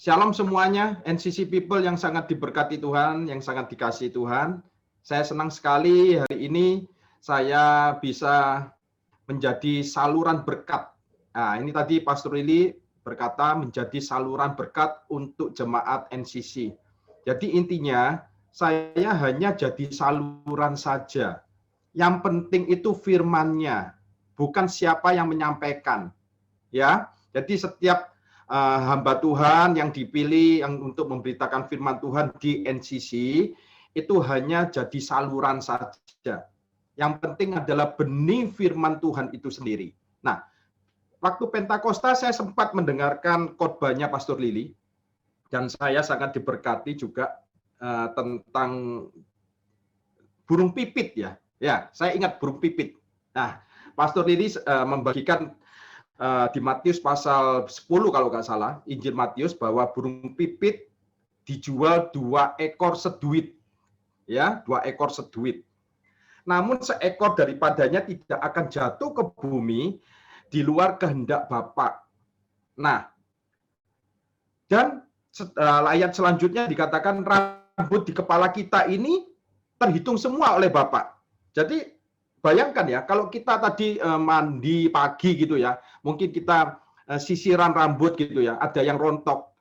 Shalom semuanya, NCC People yang sangat diberkati Tuhan, yang sangat dikasihi Tuhan. Saya senang sekali hari ini saya bisa menjadi saluran berkat. Nah, ini tadi Pastor Lili berkata menjadi saluran berkat untuk jemaat NCC. Jadi intinya saya hanya jadi saluran saja. Yang penting itu firman-Nya, bukan siapa yang menyampaikan. Ya, jadi setiap hamba Tuhan yang dipilih yang untuk memberitakan firman Tuhan di NCC itu hanya jadi saluran saja. Yang penting adalah benih firman Tuhan itu sendiri. Nah, waktu Pentakosta saya sempat mendengarkan khotbahnya Pastor Lili dan saya sangat diberkati juga tentang burung pipit ya. Ya, saya ingat burung pipit. Nah, Pastor Lili membagikan di Matius pasal 10 kalau nggak salah, Injil Matius, bahwa burung pipit dijual 2 ekor seduit. Ya, 2 ekor seduit. Namun seekor daripadanya tidak akan jatuh ke bumi di luar kehendak Bapa. Nah, dan ayat selanjutnya dikatakan rambut di kepala kita ini terhitung semua oleh Bapa. Jadi bayangkan ya, kalau kita tadi mandi pagi gitu ya, mungkin kita sisiran rambut gitu ya, ada yang rontok.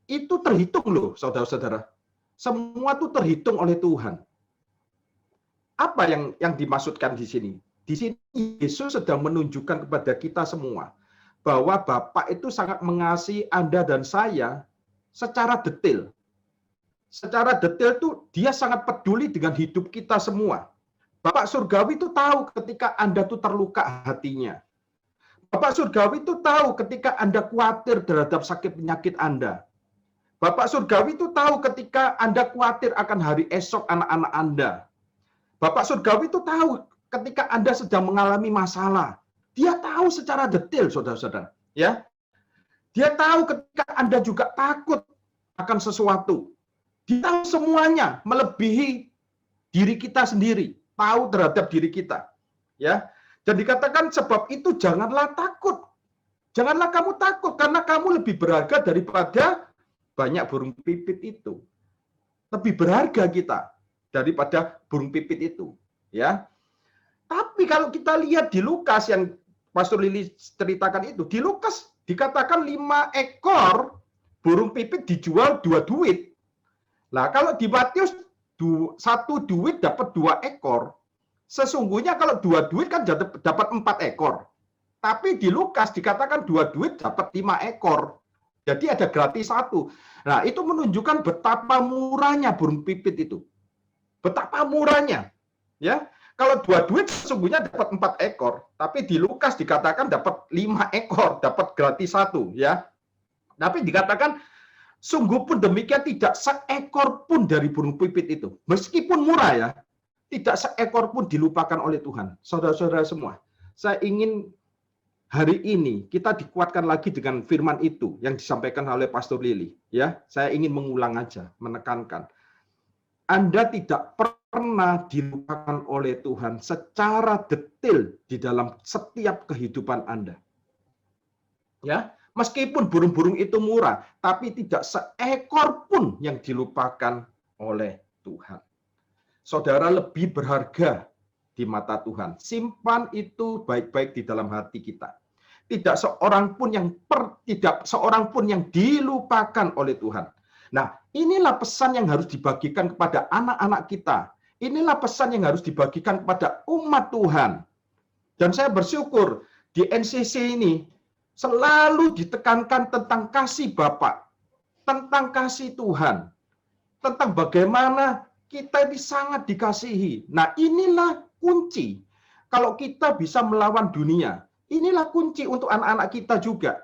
Itu terhitung loh, saudara-saudara. Semua itu terhitung oleh Tuhan. Apa yang dimaksudkan di sini? Di sini Yesus sedang menunjukkan kepada kita semua bahwa Bapa itu sangat mengasihi Anda dan saya secara detail. Secara detail tuh dia sangat peduli dengan hidup kita semua. Bapak Surgawi itu tahu ketika Anda tuh terluka hatinya. Bapak Surgawi itu tahu ketika Anda khawatir terhadap sakit penyakit Anda. Bapak Surgawi itu tahu ketika Anda khawatir akan hari esok anak-anak Anda. Bapak Surgawi itu tahu ketika Anda sedang mengalami masalah. Dia tahu secara detail, saudara-saudara. Ya, dia tahu ketika Anda juga takut akan sesuatu. Dia tahu semuanya, melebihi diri kita sendiri. Tahu terhadap diri kita, ya. Dan dikatakan sebab itu janganlah takut, janganlah kamu takut karena kamu lebih berharga daripada banyak burung pipit itu. Lebih berharga kita daripada burung pipit itu, ya. Tapi kalau kita lihat di Lukas yang Pastor Lili ceritakan itu, di Lukas dikatakan 5 ekor burung pipit dijual 2 duit. Nah, kalau di Matius 1 duit dapat 2 ekor. Sesungguhnya kalau 2 duit kan dapat 4 ekor. Tapi di Lukas dikatakan 2 duit dapat 5 ekor. Jadi ada gratis 1. Nah, itu menunjukkan betapa murahnya burung pipit itu. Betapa murahnya. Ya. Kalau 2 duit sesungguhnya dapat 4 ekor. Tapi di Lukas dikatakan dapat 5 ekor, dapat gratis 1. Ya. Tapi dikatakan sungguh pun demikian tidak seekor pun dari burung pipit itu. Meskipun murah ya, tidak seekor pun dilupakan oleh Tuhan. Saudara-saudara semua, saya ingin hari ini kita dikuatkan lagi dengan firman itu yang disampaikan oleh Pastor Lili. Ya, saya ingin mengulang aja, menekankan. Anda tidak pernah dilupakan oleh Tuhan secara detail di dalam setiap kehidupan Anda. Ya, meskipun burung-burung itu murah, tapi tidak seekor pun yang dilupakan oleh Tuhan. Saudara lebih berharga di mata Tuhan. Simpan itu baik-baik di dalam hati kita. Tidak seorang pun yang dilupakan oleh Tuhan. Nah, inilah pesan yang harus dibagikan kepada anak-anak kita. Inilah pesan yang harus dibagikan kepada umat Tuhan. Dan saya bersyukur di NCC ini selalu ditekankan tentang kasih Bapa, tentang kasih Tuhan, tentang bagaimana kita ini sangat dikasihi. Nah, inilah kunci. Kalau kita bisa melawan dunia, inilah kunci untuk anak-anak kita juga.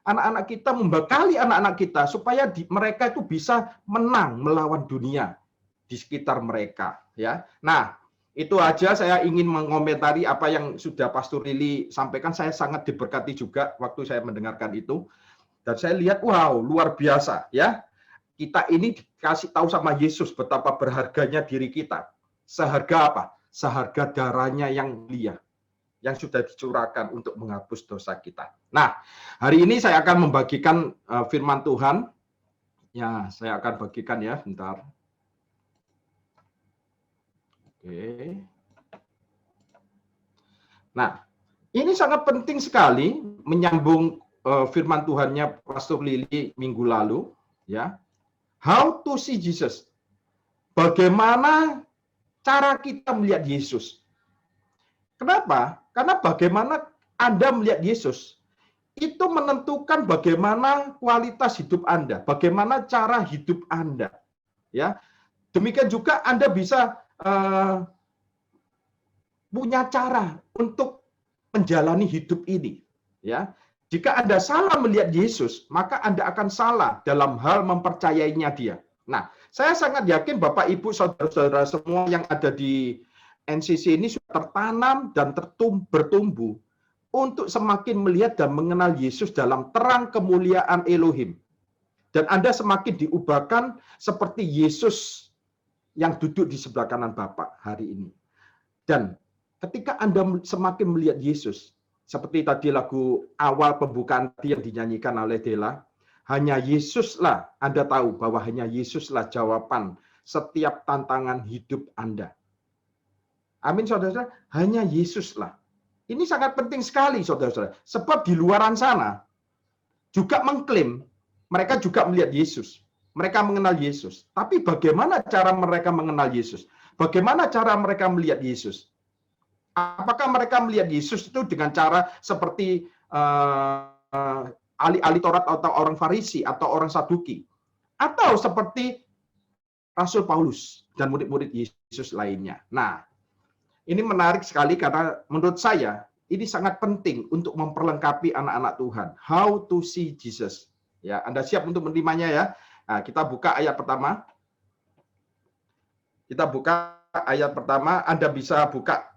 Anak-anak kita membekali anak-anak kita supaya mereka itu bisa menang melawan dunia di sekitar mereka. Ya, nah itu aja saya ingin mengomentari apa yang sudah Pastor Lili sampaikan. Saya sangat diberkati juga waktu saya mendengarkan itu. Dan saya lihat, wow, luar biasa ya. Kita ini dikasih tahu sama Yesus betapa berharganya diri kita. Seharga apa? Seharga darahnya yang mulia, yang sudah dicurahkan untuk menghapus dosa kita. Nah, hari ini saya akan membagikan firman Tuhan Ya, saya akan bagikan ya, bentar. Oke. Nah, ini sangat penting sekali menyambung firman Tuhannya Pastor Lili minggu lalu, ya. How to see Jesus. Bagaimana cara kita melihat Yesus? Kenapa? Karena bagaimana Anda melihat Yesus itu menentukan bagaimana kualitas hidup Anda, bagaimana cara hidup Anda, ya. Demikian juga Anda bisa punya cara untuk menjalani hidup ini, ya. Jika Anda salah melihat Yesus, maka Anda akan salah dalam hal mempercayainya Dia. Nah, saya sangat yakin Bapak Ibu saudara-saudara semua yang ada di NCC ini sudah tertanam dan bertumbuh untuk semakin melihat dan mengenal Yesus dalam terang kemuliaan Elohim. Dan Anda semakin diubahkan seperti Yesus yang duduk di sebelah kanan Bapa hari ini. Dan ketika Anda semakin melihat Yesus, seperti tadi lagu awal pembukaan yang dinyanyikan oleh Dela, hanya Yesuslah, Anda tahu bahwa hanya Yesuslah jawaban setiap tantangan hidup Anda. Amin, saudara-saudara. Hanya Yesuslah. Ini sangat penting sekali, saudara-saudara. Sebab di luaran sana juga mengklaim mereka juga melihat Yesus. Mereka mengenal Yesus. Tapi bagaimana cara mereka mengenal Yesus? Bagaimana cara mereka melihat Yesus? Apakah mereka melihat Yesus itu dengan cara seperti ahli-ahli Taurat atau orang Farisi atau orang Saduki? Atau seperti Rasul Paulus dan murid-murid Yesus lainnya? Nah, ini menarik sekali karena menurut saya ini sangat penting untuk memperlengkapi anak-anak Tuhan. How to see Jesus. Ya, Anda siap untuk menerimanya ya? Nah, kita buka ayat pertama. Kita buka ayat pertama. Anda bisa buka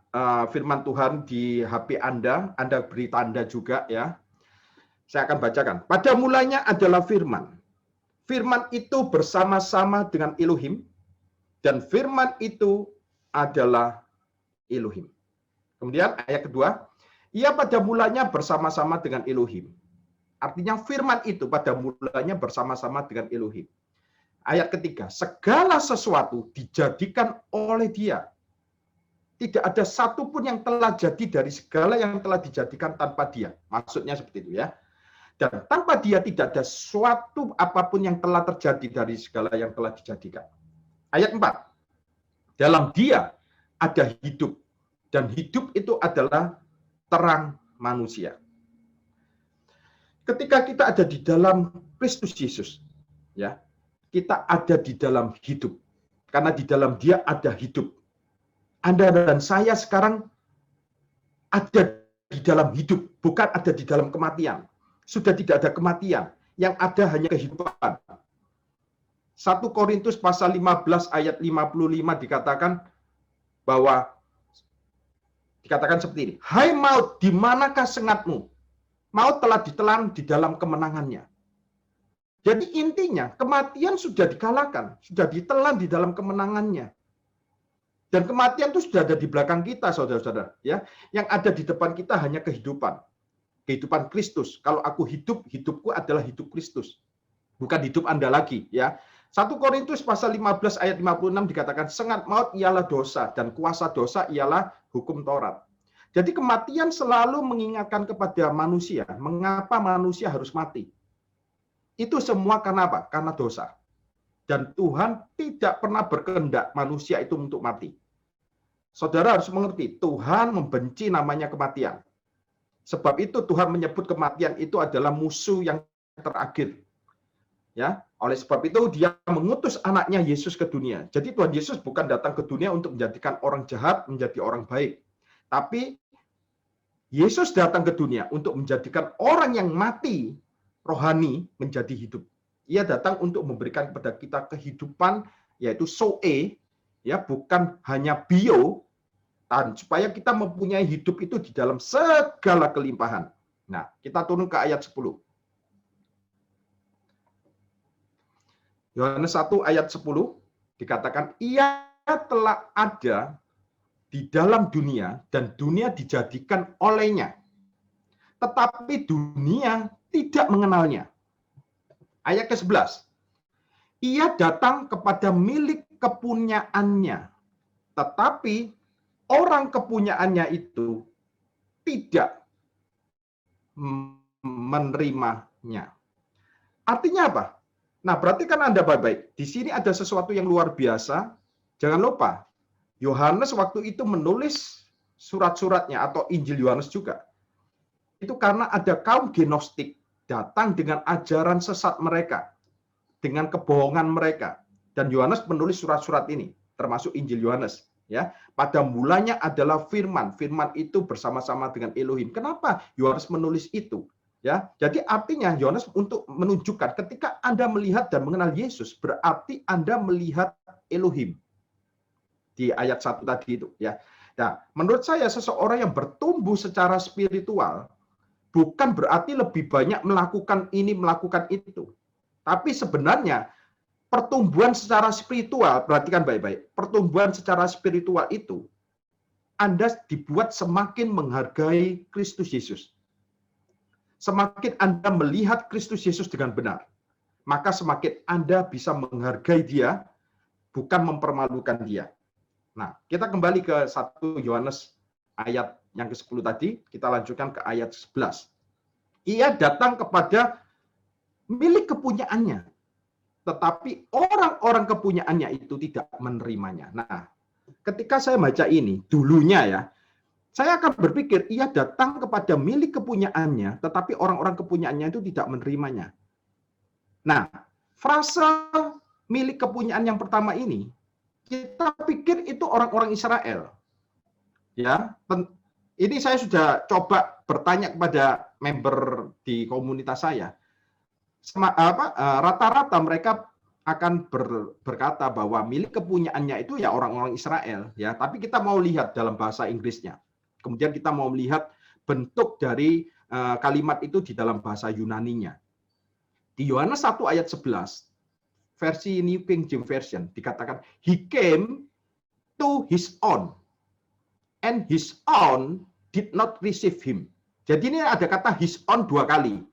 firman Tuhan di HP Anda beri tanda juga ya. Saya akan bacakan. Pada mulanya adalah firman. Firman itu bersama-sama dengan Elohim, dan firman itu adalah Elohim. Kemudian ayat kedua, ia pada mulanya bersama-sama dengan Elohim. Artinya firman itu pada mulanya bersama-sama dengan Elohim. Ayat ketiga, segala sesuatu dijadikan oleh Dia. Tidak ada satupun yang telah jadi dari segala yang telah dijadikan tanpa Dia. Maksudnya seperti itu ya. Dan tanpa Dia tidak ada suatu apapun yang telah terjadi dari segala yang telah dijadikan. Ayat 4. Dalam Dia ada hidup, dan hidup itu adalah terang manusia. Ketika kita ada di dalam Kristus Yesus, ya, kita ada di dalam hidup. Karena di dalam Dia ada hidup. Anda dan saya sekarang ada di dalam hidup, bukan ada di dalam kematian. Sudah tidak ada kematian, yang ada hanya kehidupan. 1 Korintus pasal 15 ayat 55 dikatakan bahwa dikatakan seperti ini. Hai maut, di manakah sengatmu? Maut telah ditelan di dalam kemenangannya. Jadi intinya kematian sudah dikalahkan, sudah ditelan di dalam kemenangannya. Dan kematian itu sudah ada di belakang kita, saudara-saudara. Ya, yang ada di depan kita hanya kehidupan, kehidupan Kristus. Kalau aku hidup, hidupku adalah hidup Kristus, bukan hidup Anda lagi. Ya, 1 Korintus pasal 15 ayat 56 dikatakan sengat maut ialah dosa dan kuasa dosa ialah hukum Taurat. Jadi kematian selalu mengingatkan kepada manusia, mengapa manusia harus mati. Itu semua karena apa? Karena dosa. Dan Tuhan tidak pernah berkehendak manusia itu untuk mati. Saudara harus mengerti, Tuhan membenci namanya kematian. Sebab itu Tuhan menyebut kematian itu adalah musuh yang terakhir. Ya, oleh sebab itu Dia mengutus anaknya Yesus ke dunia. Jadi Tuhan Yesus bukan datang ke dunia untuk menjadikan orang jahat menjadi orang baik. Tapi Yesus datang ke dunia untuk menjadikan orang yang mati rohani menjadi hidup. Ia datang untuk memberikan kepada kita kehidupan, yaitu zoe, ya, bukan hanya bio, dan supaya kita mempunyai hidup itu di dalam segala kelimpahan. Nah, kita turun ke ayat 10. Yohanes 1 ayat 10 dikatakan, ia telah ada di dalam dunia dan dunia dijadikan olehnya. Tetapi dunia tidak mengenalnya. Ayat ke-11. Ia datang kepada milik kepunyaannya, tetapi orang kepunyaannya itu tidak menerimanya. Artinya apa? Nah, berarti kan Anda baik-baik. Di sini ada sesuatu yang luar biasa. Jangan lupa, Yohanes waktu itu menulis surat-suratnya atau Injil Yohanes juga. Itu karena ada kaum Gnostik datang dengan ajaran sesat mereka, dengan kebohongan mereka. Dan Yohanes menulis surat-surat ini, termasuk Injil Yohanes. Ya, pada mulanya adalah firman. Firman itu bersama-sama dengan Elohim. Kenapa Yohanes menulis itu? Ya, jadi artinya Yohanes untuk menunjukkan ketika Anda melihat dan mengenal Yesus, berarti Anda melihat Elohim. Di ayat 1 tadi itu, ya. Nah, menurut saya seseorang yang bertumbuh secara spiritual bukan berarti lebih banyak melakukan ini, melakukan itu. Tapi sebenarnya pertumbuhan secara spiritual, perhatikan baik-baik, pertumbuhan secara spiritual itu Anda dibuat semakin menghargai Kristus Yesus. Semakin Anda melihat Kristus Yesus dengan benar, maka semakin Anda bisa menghargai Dia, bukan mempermalukan Dia. Nah, kita kembali ke 1 Yohanes ayat yang ke-10 tadi, kita lanjutkan ke ayat 11. Ia datang kepada milik kepunyaannya, tetapi orang-orang kepunyaannya itu tidak menerimanya. Nah, ketika saya baca ini, dulunya ya, saya akan berpikir, ia datang kepada milik kepunyaannya, tetapi orang-orang kepunyaannya itu tidak menerimanya. Nah, frase milik kepunyaan yang pertama ini, kita pikir itu orang-orang Israel. Ya, ini saya sudah coba bertanya kepada member di komunitas saya. Rata-rata mereka akan berkata bahwa milik kepunyaannya itu ya orang-orang Israel, ya. Tapi kita mau lihat dalam bahasa Inggrisnya. Kemudian kita mau melihat bentuk dari kalimat itu di dalam bahasa Yunaninya. Di Yohanes 1 ayat 11, versi New King James Version dikatakan, He came to his own, and his own did not receive him. Jadi ini ada kata his own 2 kali.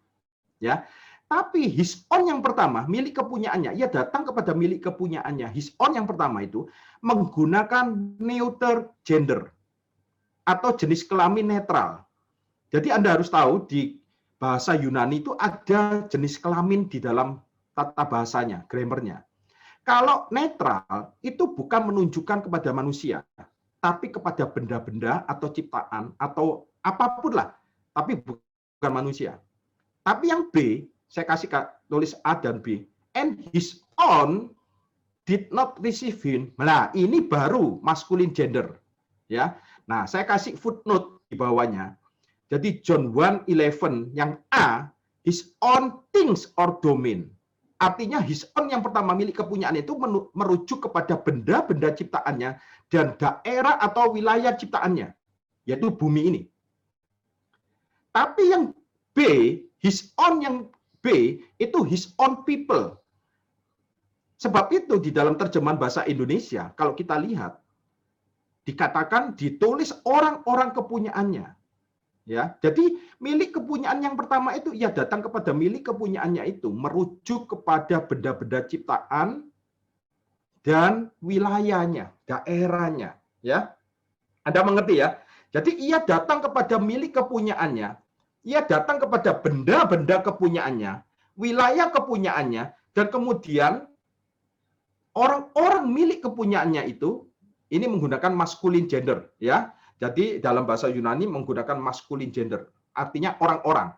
Ya. Tapi his own yang pertama, milik kepunyaannya, ia datang kepada milik kepunyaannya. His own yang pertama itu menggunakan neuter gender atau jenis kelamin netral. Jadi Anda harus tahu di bahasa Yunani itu ada jenis kelamin di dalam tata bahasanya, grammarnya. Kalau netral itu bukan menunjukkan kepada manusia, tapi kepada benda-benda atau ciptaan atau apapun lah, tapi bukan manusia. Tapi yang B, saya kasih tulis A dan B, and his own did not receive him. Nah, ini baru masculine gender, ya. Nah, saya kasih footnote di bawahnya. Jadi John 1:11 yang A, his own things or domain. Artinya his own yang pertama milik kepunyaan itu merujuk kepada benda-benda ciptaannya dan daerah atau wilayah ciptaannya, yaitu bumi ini. Tapi yang B, his own yang B, itu his own people. Sebab itu di dalam terjemahan bahasa Indonesia, kalau kita lihat, dikatakan ditulis orang-orang kepunyaannya. Ya, jadi milik kepunyaan yang pertama itu ia datang kepada milik kepunyaannya itu merujuk kepada benda-benda ciptaan dan wilayahnya, daerahnya, ya. Anda mengerti ya? Jadi ia datang kepada milik kepunyaannya, ia datang kepada benda-benda kepunyaannya, wilayah kepunyaannya, dan kemudian orang-orang milik kepunyaannya itu ini menggunakan masculine gender, ya. Jadi dalam bahasa Yunani menggunakan masculine gender, artinya orang-orang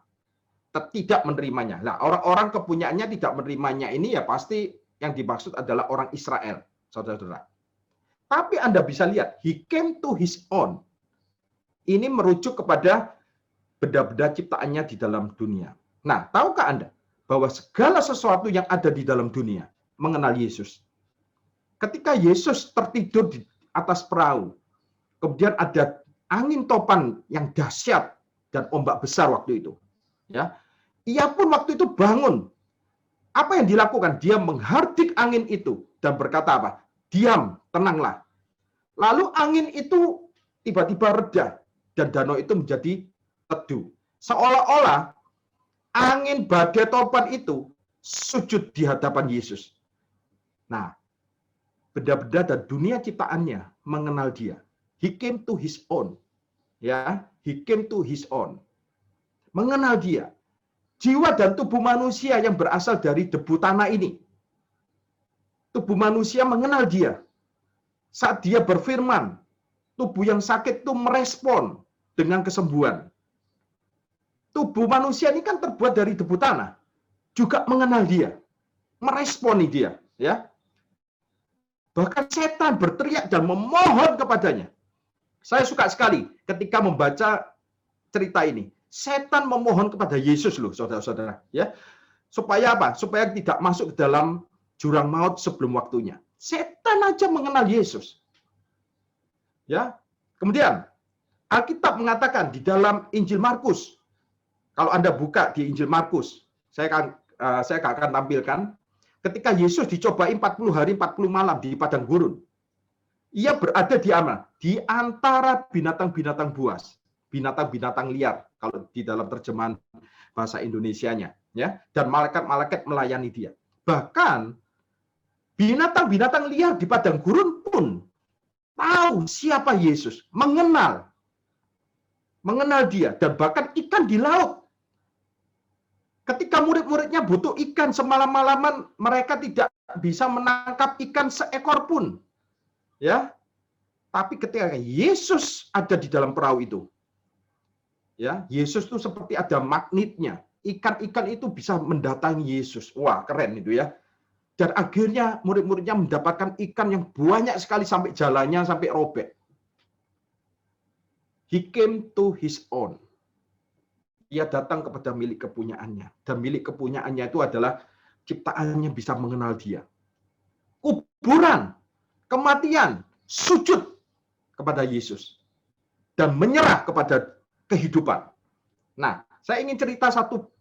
tidak menerimanya. Nah, orang-orang kepunyaannya tidak menerimanya ini ya pasti yang dimaksud adalah orang Israel, saudara-saudara. Tapi Anda bisa lihat, he came to his own. Ini merujuk kepada benda-benda ciptaannya di dalam dunia. Nah, tahukah Anda bahwa segala sesuatu yang ada di dalam dunia mengenal Yesus? Ketika Yesus tertidur di atas perahu, kemudian ada angin topan yang dahsyat dan ombak besar waktu itu. Ya, ia pun waktu itu bangun. Apa yang dilakukan? Dia menghardik angin itu dan berkata apa? Diam, tenanglah. Lalu angin itu tiba-tiba reda dan danau itu menjadi teduh. Seolah-olah angin badai topan itu sujud di hadapan Yesus. Nah, benda-benda dan dunia ciptaannya mengenal dia. He came to his own. Ya, he came to his own. Mengenal dia. Jiwa dan tubuh manusia yang berasal dari debu tanah ini. Tubuh manusia mengenal dia. Saat dia berfirman, tubuh yang sakit itu merespon dengan kesembuhan. Tubuh manusia ini kan terbuat dari debu tanah, juga mengenal dia, meresponi dia, ya. Bahkan setan berteriak dan memohon kepadanya. Saya suka sekali ketika membaca cerita ini. Setan memohon kepada Yesus loh, saudara-saudara, ya. Supaya apa? Supaya tidak masuk ke dalam jurang maut sebelum waktunya. Setan aja mengenal Yesus. Ya. Kemudian Alkitab mengatakan di dalam Injil Markus, kalau Anda buka di Injil Markus, saya akan tampilkan ketika Yesus dicobai 40 hari 40 malam di padang gurun. Ia berada di antara binatang-binatang buas, binatang-binatang liar kalau di dalam terjemahan bahasa Indonesianya, ya. Dan malaikat-malaikat melayani dia. Bahkan binatang-binatang liar di padang gurun pun tahu siapa Yesus, mengenal dia, dan bahkan ikan di laut. Ketika murid-muridnya butuh ikan semalam-malaman, mereka tidak bisa menangkap ikan seekor pun. Ya. Tapi ketika Yesus ada di dalam perahu itu, ya, Yesus itu seperti ada magnetnya. Ikan-ikan itu bisa mendatangi Yesus. Wah, keren itu ya. Dan akhirnya murid-muridnya mendapatkan ikan yang banyak sekali sampai jalannya sampai robek. He came to his own. Ia datang kepada milik kepunyaannya. Dan milik kepunyaannya itu adalah ciptaannya bisa mengenal dia. Kuburan, kematian, sujud kepada Yesus. Dan menyerah kepada kehidupan. Nah, saya ingin cerita satu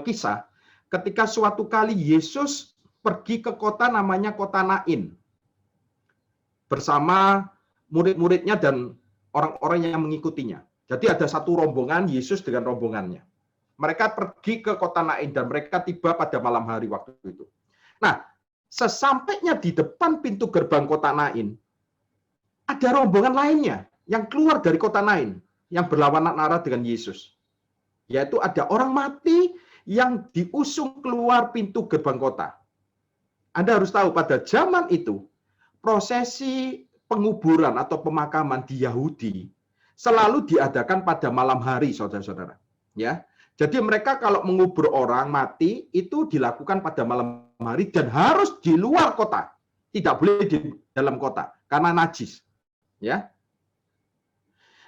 kisah. Ketika suatu kali Yesus pergi ke kota namanya kota Nain. Bersama murid-muridnya dan orang-orang yang mengikutinya. Jadi ada satu rombongan, Yesus dengan rombongannya. Mereka pergi ke kota Nain dan mereka tiba pada malam hari waktu itu. Nah, sesampainya di depan pintu gerbang kota Nain, ada rombongan lainnya yang keluar dari kota Nain, yang berlawanan arah dengan Yesus. Yaitu ada orang mati yang diusung keluar pintu gerbang kota. Anda harus tahu pada zaman itu, prosesi penguburan atau pemakaman di Yahudi selalu diadakan pada malam hari, saudara-saudara. Ya, jadi mereka kalau mengubur orang mati itu dilakukan pada malam hari dan harus di luar kota, tidak boleh di dalam kota karena najis. Ya.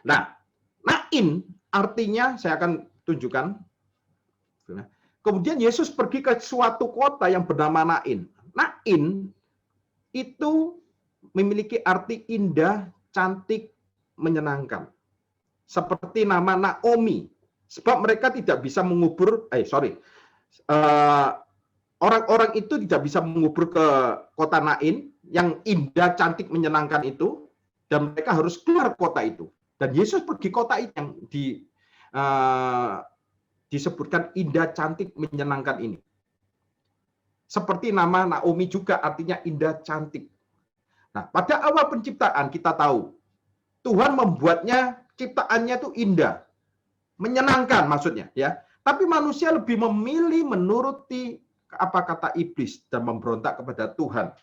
Nah, Nain artinya saya akan tunjukkan. Kemudian Yesus pergi ke suatu kota yang bernama Nain. Nain itu memiliki arti indah, cantik, menyenangkan. Seperti nama Naomi. Sebab mereka tidak bisa mengubur, orang-orang itu tidak bisa mengubur ke kota Nain yang indah, cantik, menyenangkan itu, dan mereka harus keluar kota itu. Dan Yesus pergi kota itu yang disebutkan indah, cantik, menyenangkan ini. Seperti nama Naomi juga artinya indah, cantik. Nah, pada awal penciptaan kita tahu, Tuhan membuatnya, ciptaannya itu indah, menyenangkan maksudnya, ya. Tapi manusia lebih memilih menuruti apa kata iblis dan memberontak kepada Tuhan.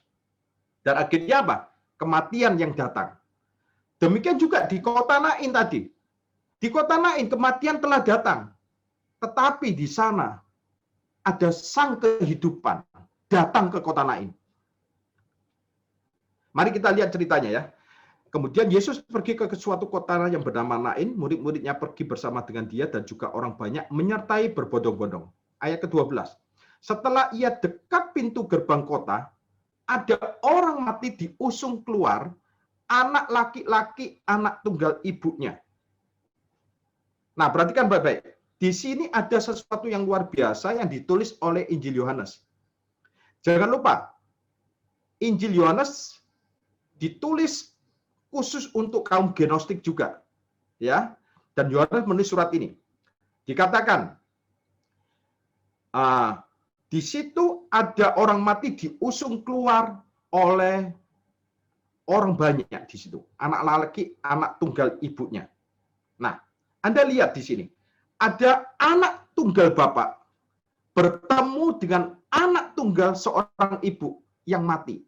Dan akhirnya apa? Kematian yang datang. Demikian juga di kota Nain tadi. Di kota Nain kematian telah datang. Tetapi di sana ada sang kehidupan datang ke kota Nain. Mari kita lihat ceritanya ya. Kemudian Yesus pergi ke suatu kota yang bernama Nain, murid-muridnya pergi bersama dengan dia dan juga orang banyak menyertai berbondong-bondong. Ayat ke-12. Setelah ia dekat pintu gerbang kota, ada orang mati diusung keluar, anak laki-laki, anak tunggal ibunya. Nah, perhatikan baik-baik. Di sini ada sesuatu yang luar biasa yang ditulis oleh Injil Yohanes. Jangan lupa, Injil Yohanes ditulis khusus untuk kaum Gnostik juga, ya. Dan Yohanes menulis surat ini. Dikatakan Di situ ada orang mati diusung keluar oleh orang banyak di situ. Anak laki, anak tunggal ibunya. Nah, Anda lihat di sini. Ada anak tunggal bapak bertemu dengan anak tunggal seorang ibu yang mati.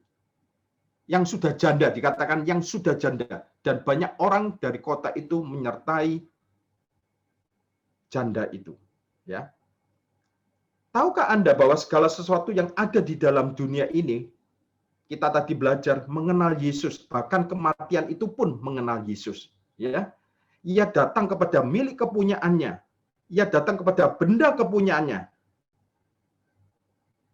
Yang sudah janda, dikatakan yang sudah janda. Dan banyak orang dari kota itu menyertai janda itu. Ya. Tahukah Anda bahwa segala sesuatu yang ada di dalam dunia ini, kita tadi belajar mengenal Yesus, bahkan kematian itu pun mengenal Yesus. Ya, ia datang kepada milik kepunyaannya, ia datang kepada benda kepunyaannya.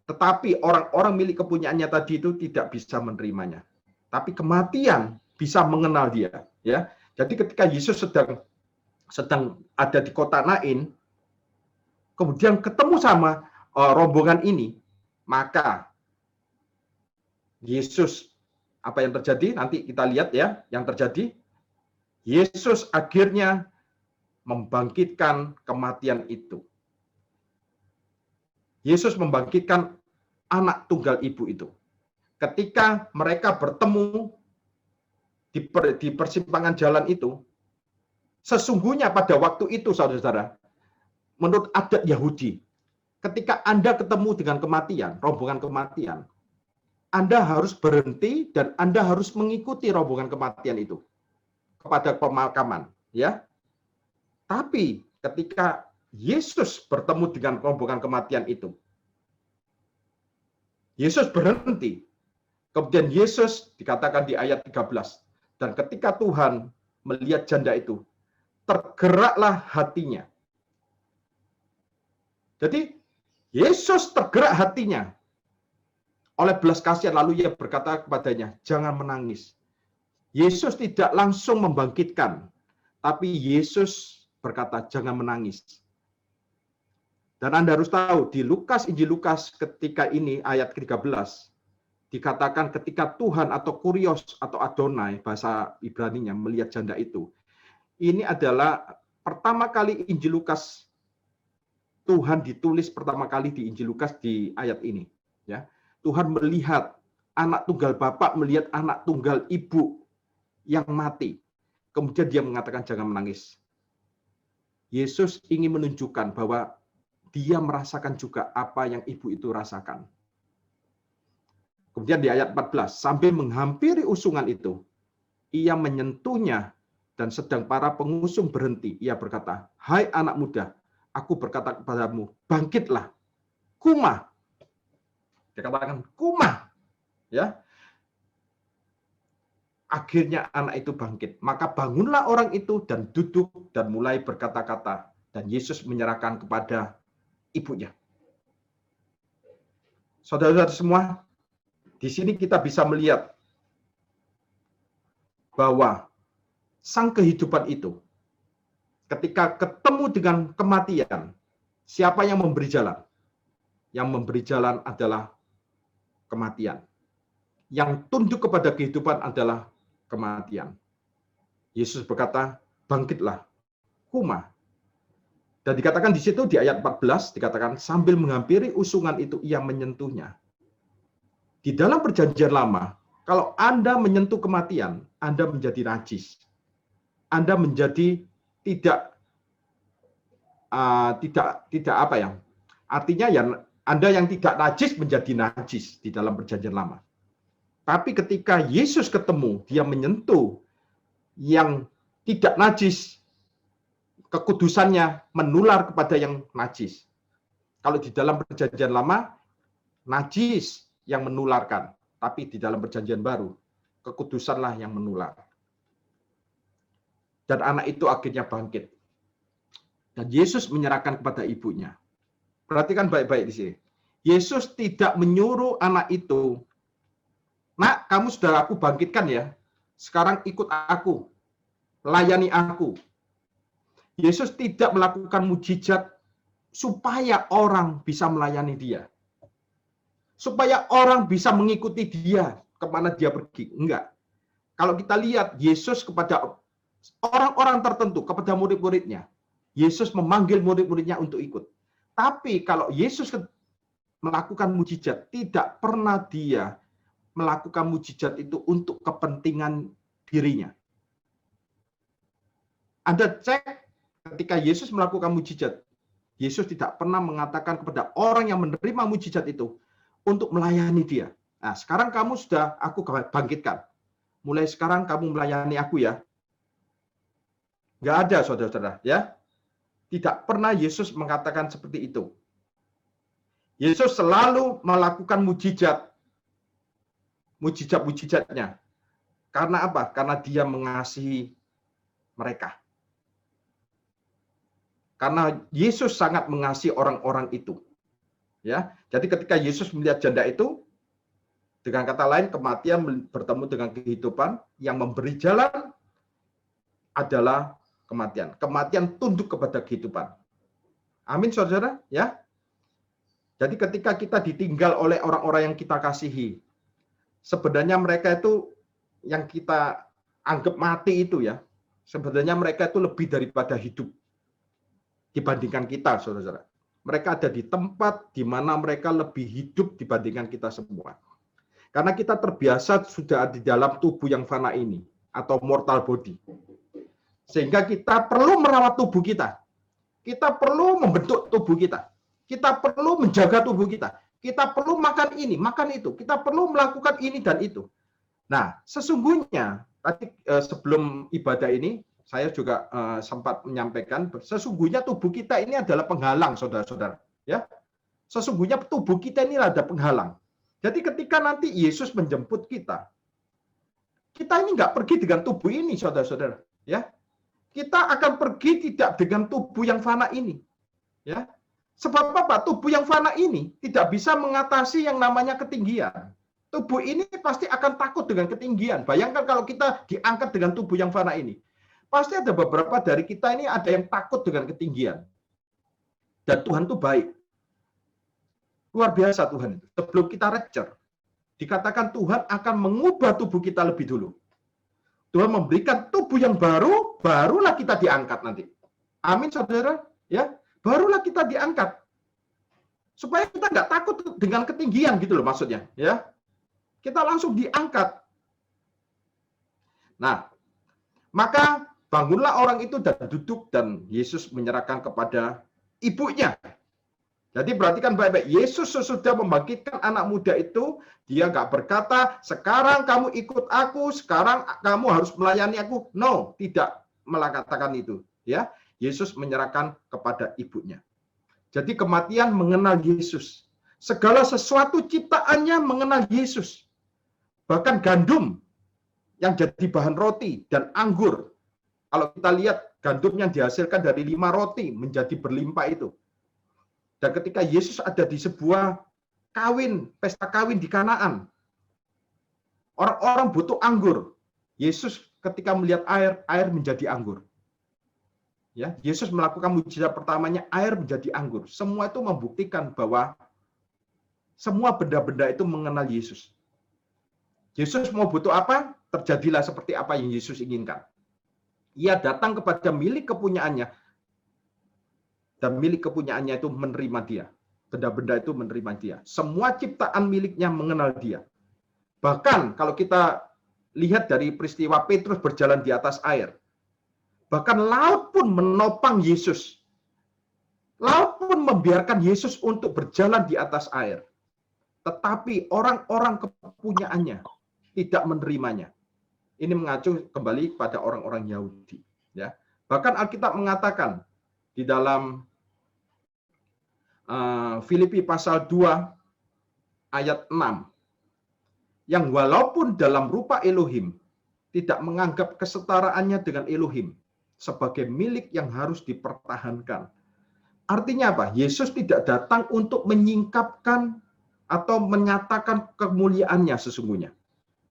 Tetapi orang-orang milik kepunyaannya tadi itu tidak bisa menerimanya. Tapi kematian bisa mengenal dia. Ya, jadi ketika Yesus sedang ada di kota Nain, kemudian ketemu sama rombongan ini, maka Yesus, apa yang terjadi? Nanti kita lihat ya, yang terjadi. Yesus akhirnya membangkitkan kematian itu. Yesus membangkitkan anak tunggal ibu itu. Ketika mereka bertemu di persimpangan jalan itu, sesungguhnya pada waktu itu, saudara-saudara, menurut adat Yahudi, ketika Anda ketemu dengan kematian, rombongan kematian, Anda harus berhenti dan Anda harus mengikuti rombongan kematian itu kepada pemakaman, ya. Tapi ketika Yesus bertemu dengan rombongan kematian itu, Yesus berhenti. Kemudian Yesus dikatakan di ayat 13, dan ketika Tuhan melihat janda itu, tergeraklah hatinya. Jadi Yesus tergerak hatinya oleh belas kasihan, lalu ia berkata kepadanya, jangan menangis. Yesus tidak langsung membangkitkan, tapi Yesus berkata, jangan menangis. Dan Anda harus tahu, di Injil Lukas ketika ini, ayat 13, dikatakan ketika Tuhan atau Kurios atau Adonai, bahasa Ibraninya, melihat janda itu. Ini adalah pertama kali Injil Lukas, Tuhan ditulis pertama kali di Injil Lukas di ayat ini. Ya, Tuhan melihat anak tunggal bapak, melihat anak tunggal ibu yang mati. Kemudian dia mengatakan jangan menangis. Yesus ingin menunjukkan bahwa dia merasakan juga apa yang ibu itu rasakan. Kemudian di ayat 14, sambil menghampiri usungan itu, ia menyentuhnya dan sedang para pengusung berhenti. Ia berkata, hai anak muda, aku berkata kepadamu, bangkitlah, kumah. Dia katakan, kumah. Ya. Akhirnya anak itu bangkit. Maka bangunlah orang itu dan duduk dan mulai berkata-kata. Dan Yesus menyerahkan kepada ibunya. Saudara-saudara semua, di sini kita bisa melihat bahwa sang kehidupan itu, ketika ketemu dengan kematian, siapa yang memberi jalan? Yang memberi jalan adalah kematian. Yang tunduk kepada kehidupan adalah kematian. Yesus berkata, bangkitlah, kumah. Dan dikatakan di situ di ayat 14, dikatakan sambil menghampiri usungan itu, ia menyentuhnya. Di dalam perjanjian lama, kalau Anda menyentuh kematian, Anda menjadi najis. Anda menjadi tidak apa ya? Artinya ya Anda yang tidak najis menjadi najis di dalam perjanjian lama. Tapi ketika Yesus ketemu, dia menyentuh yang tidak najis, kekudusannya menular kepada yang najis. Kalau di dalam perjanjian lama, najis yang menularkan. Tapi di dalam perjanjian baru, kekudusanlah yang menular. Dan anak itu akhirnya bangkit. Dan Yesus menyerahkan kepada ibunya. Perhatikan baik-baik di sini. Yesus tidak menyuruh anak itu, nak, kamu sudah aku bangkitkan ya, sekarang ikut aku, layani aku. Yesus tidak melakukan mujizat supaya orang bisa melayani dia. Supaya orang bisa mengikuti dia kemana dia pergi. Enggak. Kalau kita lihat Yesus kepada orang-orang tertentu, kepada murid-muridnya, Yesus memanggil murid-muridnya untuk ikut. Tapi kalau Yesus melakukan mujizat, tidak pernah dia melakukan mujizat itu untuk kepentingan dirinya. Anda cek ketika Yesus melakukan mujizat, Yesus tidak pernah mengatakan kepada orang yang menerima mujizat itu untuk melayani dia. Nah, sekarang kamu sudah aku bangkitkan. Mulai sekarang kamu melayani aku ya. Nggak ada, saudara-saudara, ya. Tidak pernah Yesus mengatakan seperti itu. Yesus selalu melakukan mujizat-mujizatnya. Karena apa? Karena dia mengasihi mereka. Karena Yesus sangat mengasihi orang-orang itu. Ya, jadi ketika Yesus melihat janda itu, dengan kata lain kematian bertemu dengan kehidupan, yang memberi jalan adalah kematian. Kematian tunduk kepada kehidupan. Amin, saudara. Ya. Jadi ketika kita ditinggal oleh orang-orang yang kita kasihi, sebenarnya mereka itu yang kita anggap mati itu ya, sebenarnya mereka itu lebih daripada hidup dibandingkan kita, saudara-saudara. Mereka ada di tempat di mana mereka lebih hidup dibandingkan kita semua. Karena kita terbiasa sudah di dalam tubuh yang fana ini, atau mortal body. Sehingga kita perlu merawat tubuh kita. Kita perlu membentuk tubuh kita. Kita perlu menjaga tubuh kita. Kita perlu makan ini, makan itu. Kita perlu melakukan ini dan itu. Nah, sesungguhnya, tadi sebelum ibadah ini, saya juga sempat menyampaikan, sesungguhnya tubuh kita ini adalah penghalang, saudara-saudara. Ya, sesungguhnya tubuh kita ini ada penghalang. Jadi ketika nanti Yesus menjemput kita, kita ini nggak pergi dengan tubuh ini, saudara-saudara. Ya, kita akan pergi tidak dengan tubuh yang fana ini. Ya, sebab apa? Tubuh yang fana ini tidak bisa mengatasi yang namanya ketinggian. Tubuh ini pasti akan takut dengan ketinggian. Bayangkan kalau kita diangkat dengan tubuh yang fana ini. Pasti ada beberapa dari kita ini ada yang takut dengan ketinggian. Dan Tuhan itu baik. Luar biasa Tuhan itu. Sebelum kita rapture, dikatakan Tuhan akan mengubah tubuh kita lebih dulu. Tuhan memberikan tubuh yang baru, barulah kita diangkat nanti. Amin, saudara. Ya, barulah kita diangkat. Supaya kita nggak takut dengan ketinggian gitu loh maksudnya. Ya, kita langsung diangkat. Nah, maka bangunlah orang itu dan duduk, dan Yesus menyerahkan kepada ibunya. Jadi perhatikan baik-baik, Yesus sesudah membangkitkan anak muda itu, dia nggak berkata, sekarang kamu ikut aku, sekarang kamu harus melayani aku. No, tidak mengatakan itu. Ya, Yesus menyerahkan kepada ibunya. Jadi kematian mengenal Yesus. Segala sesuatu ciptaannya mengenal Yesus. Bahkan gandum yang jadi bahan roti dan anggur. Kalau kita lihat gandum yang dihasilkan dari 5 roti menjadi berlimpah itu. Dan ketika Yesus ada di sebuah pesta kawin di Kanaan, orang-orang butuh anggur. Yesus ketika melihat air menjadi anggur. Ya, Yesus melakukan mujizat pertamanya, air menjadi anggur. Semua itu membuktikan bahwa semua benda-benda itu mengenal Yesus. Yesus mau butuh apa? Terjadilah seperti apa yang Yesus inginkan. Ia datang kepada milik kepunyaannya, dan milik kepunyaannya itu menerima dia. Benda-benda itu menerima dia. Semua ciptaan miliknya mengenal dia. Bahkan kalau kita lihat dari peristiwa Petrus berjalan di atas air, bahkan laut pun menopang Yesus. Laut pun membiarkan Yesus untuk berjalan di atas air. Tetapi orang-orang kepunyaannya tidak menerimanya. Ini mengacu kembali pada orang-orang Yahudi. Ya. Bahkan Alkitab mengatakan di dalam Filipi pasal 2 ayat 6, yang walaupun dalam rupa Elohim, tidak menganggap kesetaraannya dengan Elohim sebagai milik yang harus dipertahankan. Artinya apa? Yesus tidak datang untuk menyingkapkan atau menyatakan kemuliaannya sesungguhnya.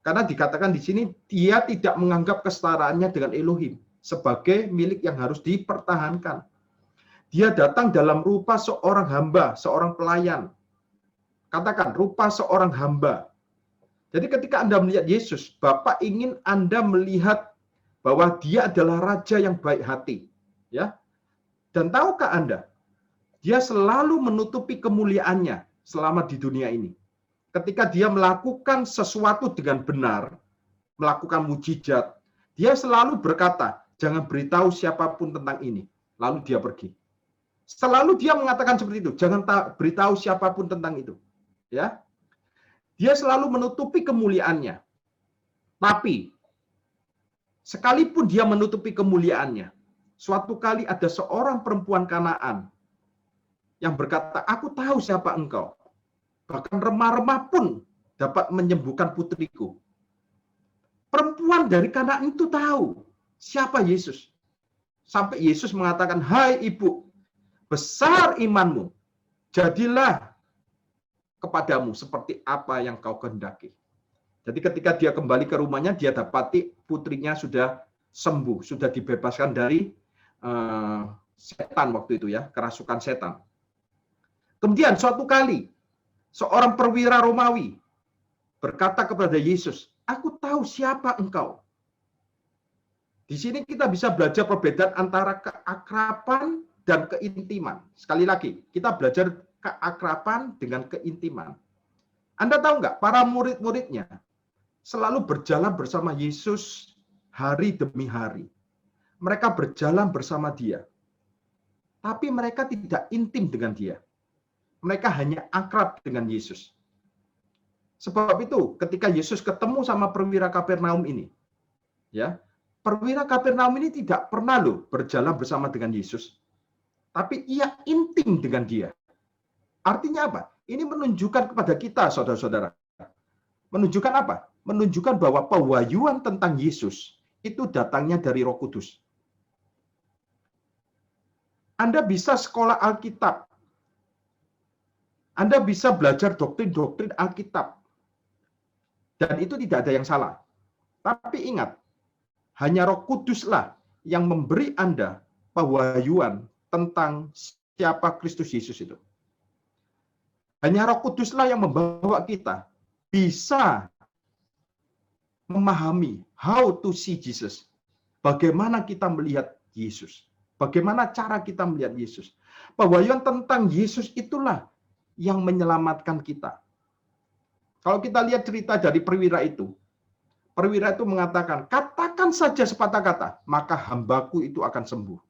Karena dikatakan di sini, dia tidak menganggap kesetaraannya dengan Elohim sebagai milik yang harus dipertahankan. Dia datang dalam rupa seorang hamba, seorang pelayan. Katakan, rupa seorang hamba. Jadi ketika Anda melihat Yesus, Bapa ingin Anda melihat bahwa dia adalah raja yang baik hati. Ya. Dan tahukah Anda, dia selalu menutupi kemuliaannya selama di dunia ini. Ketika dia melakukan sesuatu dengan benar, melakukan mujizat, dia selalu berkata, jangan beritahu siapapun tentang ini. Lalu dia pergi. Selalu dia mengatakan seperti itu, jangan beritahu siapapun tentang itu. Ya, dia selalu menutupi kemuliaannya. Tapi sekalipun dia menutupi kemuliaannya, suatu kali ada seorang perempuan Kanaan yang berkata, aku tahu siapa engkau. Bahkan remah-remah pun dapat menyembuhkan putriku. Perempuan dari Kanaan itu tahu siapa Yesus. Sampai Yesus mengatakan, hai ibu, besar imanmu, jadilah kepadamu seperti apa yang kau kehendaki. Jadi ketika dia kembali ke rumahnya, dia dapati putrinya sudah sembuh, sudah dibebaskan dari setan waktu itu ya, kerasukan setan. Kemudian suatu kali, seorang perwira Romawi berkata kepada Yesus, aku tahu siapa engkau. Di sini kita bisa belajar perbedaan antara keakraban dan keintiman. Sekali lagi, kita belajar keakraban dengan keintiman. Anda tahu nggak, para murid-muridnya selalu berjalan bersama Yesus hari demi hari. Mereka berjalan bersama dia. Tapi mereka tidak intim dengan dia. Mereka hanya akrab dengan Yesus. Sebab itu, ketika Yesus ketemu sama perwira Kapernaum ini, ya, perwira Kapernaum ini tidak pernah berjalan bersama dengan Yesus, tapi ia intim dengan dia. Artinya apa? Ini menunjukkan kepada kita, saudara-saudara. Menunjukkan apa? Menunjukkan bahwa pewahyuan tentang Yesus itu datangnya dari Roh Kudus. Anda bisa sekolah Alkitab. Anda bisa belajar doktrin-doktrin Alkitab. Dan itu tidak ada yang salah. Tapi ingat, hanya Roh Kuduslah yang memberi Anda pewahyuan tentang siapa Kristus Yesus itu. Hanya Roh Kuduslah yang membawa kita bisa memahami how to see Jesus. Bagaimana kita melihat Yesus. Bagaimana cara kita melihat Yesus. Pewahyuan tentang Yesus itulah yang menyelamatkan kita. Kalau kita lihat cerita dari perwira itu mengatakan, katakan saja sepatah kata, maka hambaku itu akan sembuh.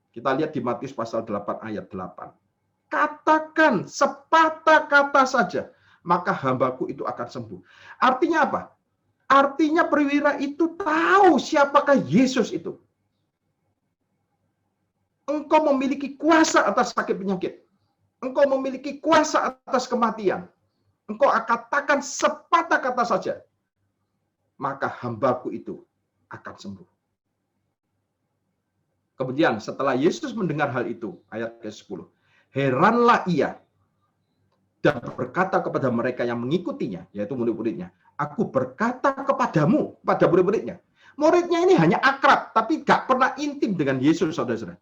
Kita lihat di Matius pasal 8 ayat 8. Katakan sepatah kata saja, maka hambaku itu akan sembuh. Artinya apa? Artinya perwira itu tahu siapakah Yesus itu. Engkau memiliki kuasa atas sakit penyakit. Engkau memiliki kuasa atas kematian. Engkau katakan sepatah kata saja, maka hambaku itu akan sembuh. Kemudian setelah Yesus mendengar hal itu, ayat ke-10, heranlah ia dan berkata kepada mereka yang mengikutinya, yaitu murid-muridnya, aku berkata kepadamu, pada murid-muridnya. Muridnya ini hanya akrab, tapi gak pernah intim dengan Yesus, saudara-saudara.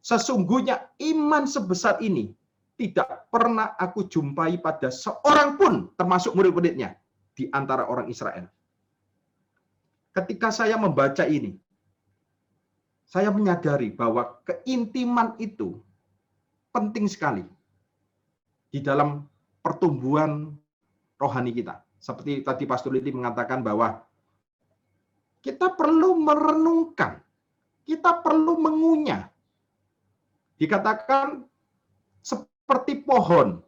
Sesungguhnya iman sebesar ini tidak pernah aku jumpai pada seorang pun, termasuk murid-muridnya, di antara orang Israel. Ketika saya membaca ini, saya menyadari bahwa keintiman itu penting sekali di dalam pertumbuhan rohani kita. Seperti tadi Pastor Lili mengatakan bahwa kita perlu merenungkan, kita perlu mengunyah. Dikatakan seperti pohon.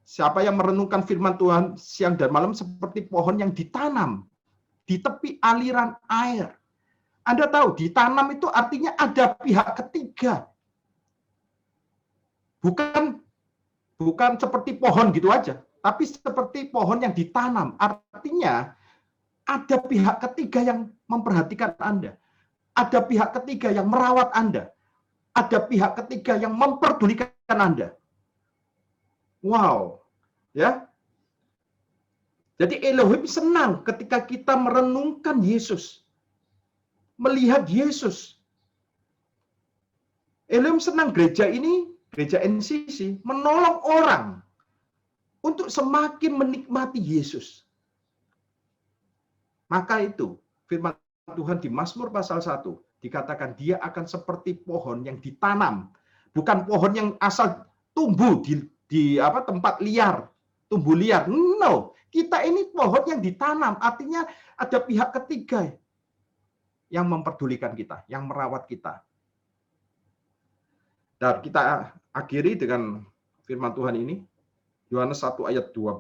Siapa yang merenungkan firman Tuhan siang dan malam seperti pohon yang ditanam di tepi aliran air. Anda tahu, ditanam itu artinya ada pihak ketiga. Bukan seperti pohon gitu aja, tapi seperti pohon yang ditanam. Artinya ada pihak ketiga yang memperhatikan Anda. Ada pihak ketiga yang merawat Anda. Ada pihak ketiga yang memperdulikan Anda. Wow, ya. Jadi Elohim senang ketika kita merenungkan Yesus, melihat Yesus. Elohim senang gereja ini, gereja NCC, menolong orang untuk semakin menikmati Yesus. Maka itu firman Tuhan di Mazmur pasal 1 dikatakan dia akan seperti pohon yang ditanam, bukan pohon yang asal tumbuh di di tempat liar, tumbuh liar. No, kita ini pohon yang ditanam, artinya ada pihak ketiga yang memperdulikan kita, yang merawat kita. Dan kita akhiri dengan firman Tuhan ini, Yohanes 1 ayat 12.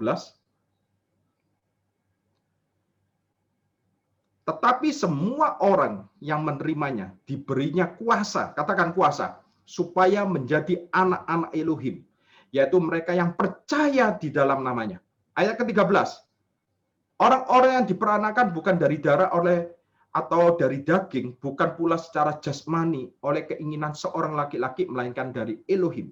Tetapi semua orang yang menerimanya diberinya kuasa, katakan kuasa, supaya menjadi anak-anak Elohim, yaitu mereka yang percaya di dalam namanya. Ayat ke-13. Orang-orang yang diperanakan bukan dari darah atau dari daging, bukan pula secara jasmani oleh keinginan seorang laki-laki, melainkan dari Elohim.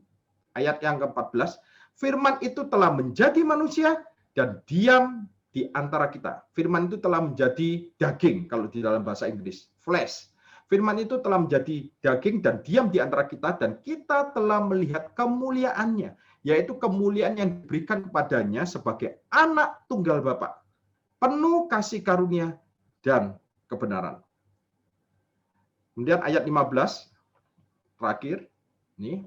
Ayat yang ke-14. Firman itu telah menjadi manusia dan diam di antara kita. Firman itu telah menjadi daging, kalau di dalam bahasa Inggris, flesh. Firman itu telah menjadi daging dan diam di antara kita, dan kita telah melihat kemuliaannya, yaitu kemuliaan yang diberikan kepadanya sebagai anak tunggal Bapa, penuh kasih karunia dan kebenaran. Kemudian ayat 15, terakhir, ini,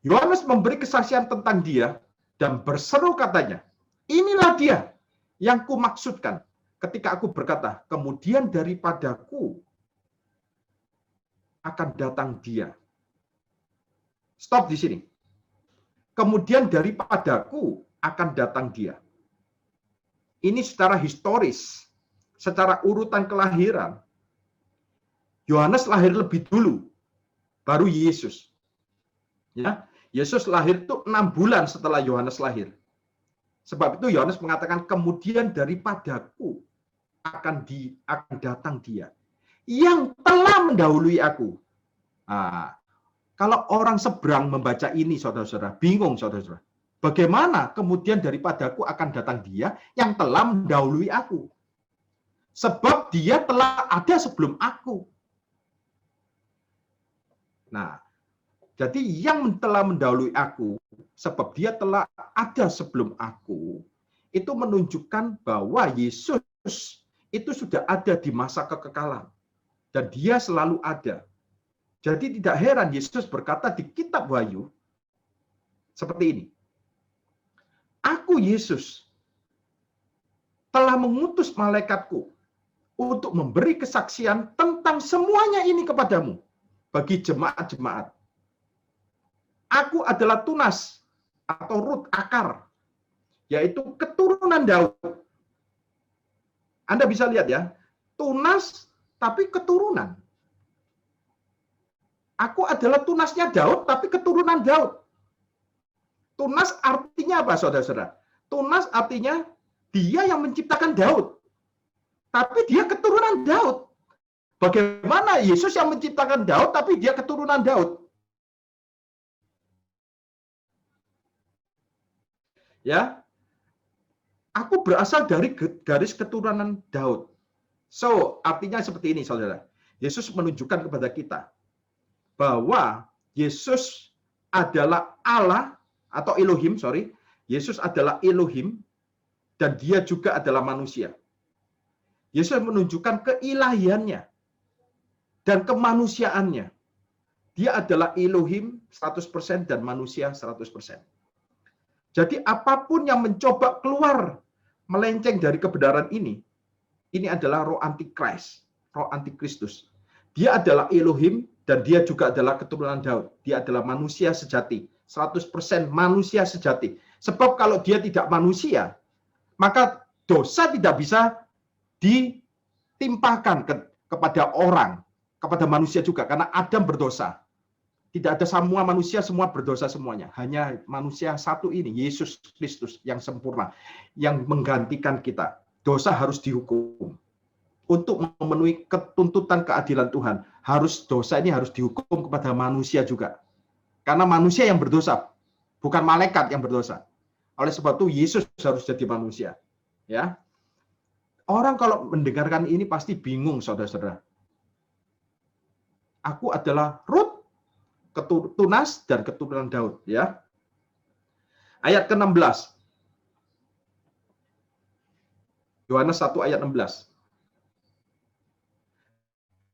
Yohanes memberi kesaksian tentang dia dan berseru katanya, inilah dia yang kumaksudkan ketika aku berkata, kemudian daripadaku akan datang dia. Stop di sini. Kemudian daripadaku akan datang dia. Ini secara historis, secara urutan kelahiran. Yohanes lahir lebih dulu, baru Yesus. Ya, Yesus lahir itu 6 bulan setelah Yohanes lahir. Sebab itu Yohanes mengatakan kemudian daripadaku akan datang dia yang telah mendahului aku. Nah, kalau orang seberang membaca ini, saudara-saudara, bingung, saudara-saudara. Bagaimana kemudian daripadaku akan datang dia yang telah mendahului aku? Sebab dia telah ada sebelum aku. Nah, jadi yang telah mendahului aku, sebab dia telah ada sebelum aku, itu menunjukkan bahwa Yesus itu sudah ada di masa kekekalan. Dan dia selalu ada. Jadi tidak heran Yesus berkata di kitab Wahyu, seperti ini. Aku Yesus telah mengutus malaikatku untuk memberi kesaksian tentang semuanya ini kepadamu, bagi jemaat-jemaat. Aku adalah tunas atau root, akar, yaitu keturunan Daud. Anda bisa lihat ya, tunas tapi keturunan. Aku adalah tunasnya Daud, tapi keturunan Daud. Tunas artinya apa, saudara-saudara? Tunas artinya dia yang menciptakan Daud, tapi dia keturunan Daud. Bagaimana Yesus yang menciptakan Daud, tapi dia keturunan Daud? Ya, aku berasal dari garis keturunan Daud. So, artinya seperti ini, saudara. Yesus menunjukkan kepada kita bahwa Yesus adalah Allah atau Elohim, Yesus adalah Elohim dan dia juga adalah manusia. Yesus menunjukkan keilahiannya dan kemanusiaannya. Dia adalah Elohim 100% dan manusia 100%. Jadi apapun yang mencoba keluar melenceng dari kebenaran ini adalah roh antikris, roh antikristus. Dia adalah Elohim dan dia juga adalah keturunan Daud. Dia adalah manusia sejati, 100% manusia sejati. Sebab kalau dia tidak manusia, maka dosa tidak bisa ditimpakan kepada orang, kepada manusia juga, karena Adam berdosa. Tidak ada semua manusia, semua berdosa semuanya. Hanya manusia satu ini, Yesus Kristus yang sempurna, yang menggantikan kita. Dosa harus dihukum. Untuk memenuhi ketuntutan keadilan Tuhan, dosa ini harus dihukum kepada manusia juga. Karena manusia yang berdosa, bukan malaikat yang berdosa. Oleh sebab itu Yesus harus jadi manusia. Ya, orang kalau mendengarkan ini pasti bingung, saudara-saudara. Aku adalah root, tunas dan keturunan Daud, ya. Ayat ke-16. Yohanes 1 ayat 16.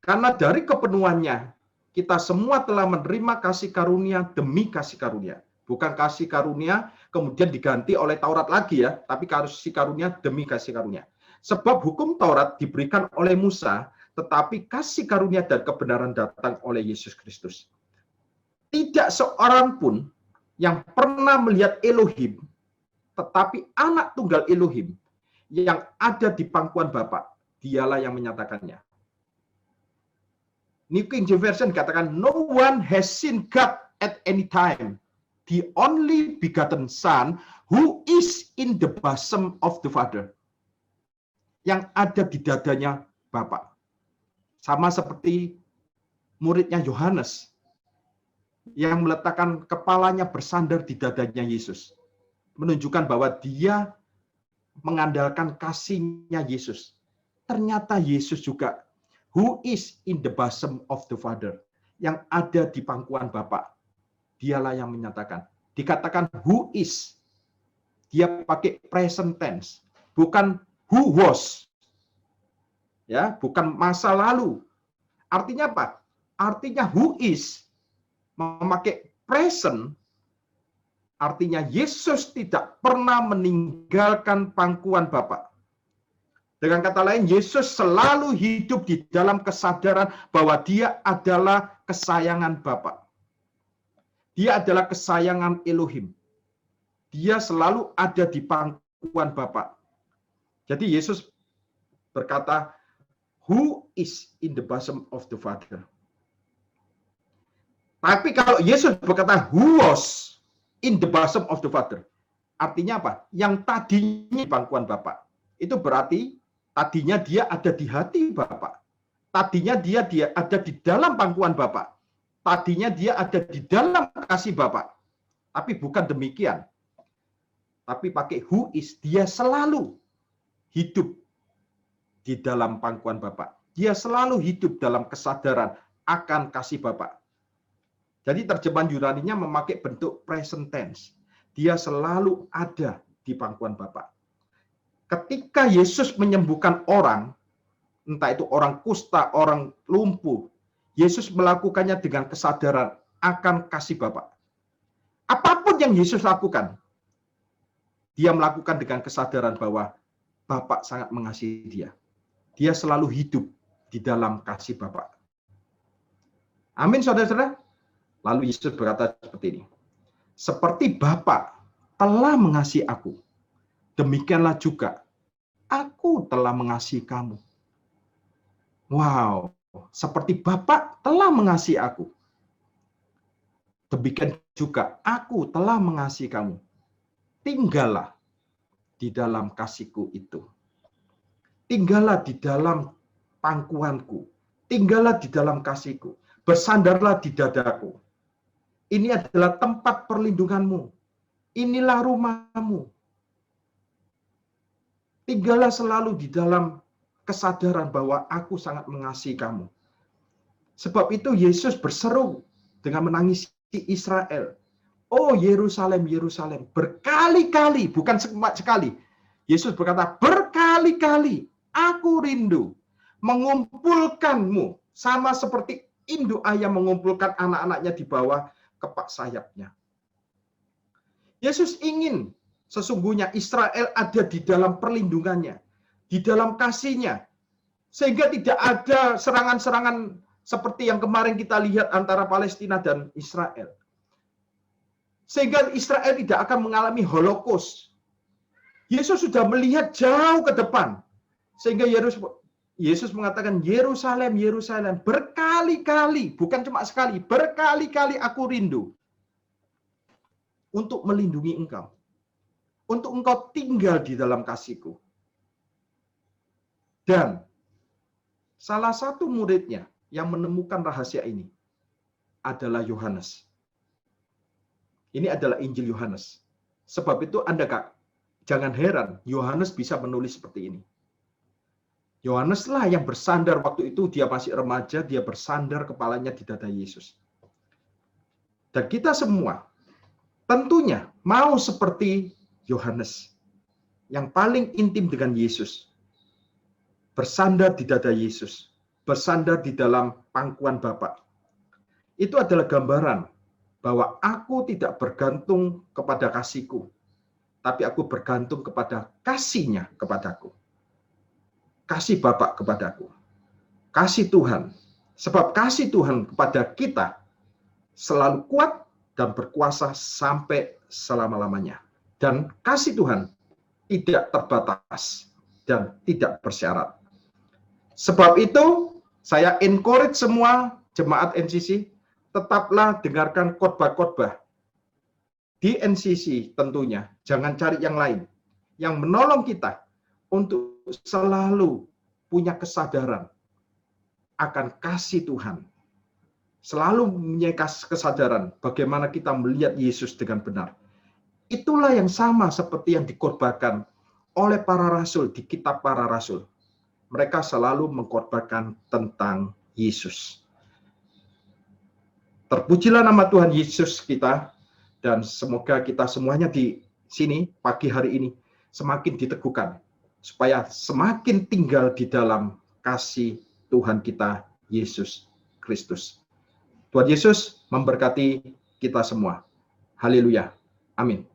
Karena dari kepenuhannya kita semua telah menerima kasih karunia demi kasih karunia. Bukan kasih karunia kemudian diganti oleh Taurat lagi ya, tapi kasih karunia demi kasih karunia. Sebab hukum Taurat diberikan oleh Musa, tetapi kasih karunia dan kebenaran datang oleh Yesus Kristus. Tidak seorang pun yang pernah melihat Elohim, tetapi anak tunggal Elohim yang ada di pangkuan Bapa, dialah yang menyatakannya. New King James Version katakan, no one has seen God at any time. The only begotten Son who is in the bosom of the Father. Yang ada di dadanya Bapa. Sama seperti muridnya Yohanes yang meletakkan kepalanya bersandar di dadanya Yesus. Menunjukkan bahwa dia mengandalkan kasihnya Yesus. Ternyata Yesus juga who is in the bosom of the Father. Yang ada di pangkuan Bapa. Dialah yang menyatakan. Dikatakan who is. Dia pakai present tense. Bukan who was. Ya, bukan masa lalu. Artinya apa? Artinya who is. Memakai present. Artinya Yesus tidak pernah meninggalkan pangkuan Bapa. Dengan kata lain, Yesus selalu hidup di dalam kesadaran bahwa dia adalah kesayangan Bapa. Dia adalah kesayangan Elohim. Dia selalu ada di pangkuan Bapa. Jadi Yesus berkata, who is in the bosom of the Father. Tapi kalau Yesus berkata, who was in the bosom of the Father. Artinya apa? Yang tadinya di pangkuan Bapa. Itu berarti tadinya dia ada di hati Bapa. Tadinya dia ada di dalam pangkuan Bapa. Tadinya dia ada di dalam kasih Bapa. Tapi bukan demikian. Tapi pakai who is, dia selalu hidup di dalam pangkuan Bapa. Dia selalu hidup dalam kesadaran akan kasih Bapa. Jadi terjemahan Yunaninya memakai bentuk present tense. Dia selalu ada di pangkuan Bapa. Ketika Yesus menyembuhkan orang, entah itu orang kusta, orang lumpuh, Yesus melakukannya dengan kesadaran akan kasih Bapa. Apapun yang Yesus lakukan, dia melakukan dengan kesadaran bahwa Bapa sangat mengasihi dia. Dia selalu hidup di dalam kasih Bapa. Amin, saudara-saudara. Lalu Yesus berkata seperti ini. Seperti Bapa telah mengasihi aku, demikianlah juga aku telah mengasihi kamu. Wow, seperti Bapa telah mengasihi aku, demikian juga aku telah mengasihi kamu. Tinggallah di dalam kasihku itu. Tinggallah di dalam pangkuanku. Tinggallah di dalam kasihku. Bersandarlah di dadaku. Ini adalah tempat perlindunganmu. Inilah rumahmu. Tinggallah selalu di dalam kesadaran bahwa aku sangat mengasihi kamu. Sebab itu Yesus berseru dengan menangisi Israel. Oh Yerusalem, Yerusalem, berkali-kali, bukan sekali. Yesus berkata, berkali-kali aku rindu mengumpulkanmu sama seperti induk ayam mengumpulkan anak-anaknya di bawah kepak sayapnya. Yesus ingin sesungguhnya Israel ada di dalam perlindungannya, di dalam kasihnya, sehingga tidak ada serangan-serangan seperti yang kemarin kita lihat antara Palestina dan Israel. Sehingga Israel tidak akan mengalami Holocaust. Yesus sudah melihat jauh ke depan. Sehingga Yesus mengatakan, Yerusalem, Yerusalem, berkali-kali, bukan cuma sekali, berkali-kali aku rindu untuk melindungi engkau. Untuk engkau tinggal di dalam kasihku. Dan salah satu muridnya yang menemukan rahasia ini adalah Yohanes. Ini adalah Injil Yohanes. Sebab itu jangan heran Yohanes bisa menulis seperti ini. Yohaneslah yang bersandar waktu itu, dia masih remaja, dia bersandar kepalanya di dada Yesus. Dan kita semua tentunya mau seperti Yohanes yang paling intim dengan Yesus. Bersandar di dada Yesus, bersandar di dalam pangkuan Bapa. Itu adalah gambaran bahwa aku tidak bergantung kepada kasihku, tapi aku bergantung kepada kasih-Nya kepadaku. Kasih Bapa kepadaku. Kasih Tuhan. Sebab kasih Tuhan kepada kita selalu kuat dan berkuasa sampai selama-lamanya. Dan kasih Tuhan tidak terbatas dan tidak bersyarat. Sebab itu, saya encourage semua jemaat NCC, tetaplah dengarkan khotbah-khotbah di NCC tentunya. Jangan cari yang lain. Yang menolong kita untuk selalu punya kesadaran akan kasih Tuhan. Selalu punya kesadaran bagaimana kita melihat Yesus dengan benar. Itulah yang sama seperti yang dikorbankan oleh para rasul di kitab para rasul. Mereka selalu mengkorbankan tentang Yesus. Terpujilah nama Tuhan Yesus kita, dan semoga kita semuanya di sini pagi hari ini semakin diteguhkan, supaya semakin tinggal di dalam kasih Tuhan kita Yesus Kristus. Tuhan Yesus memberkati kita semua. Haleluya. Amin.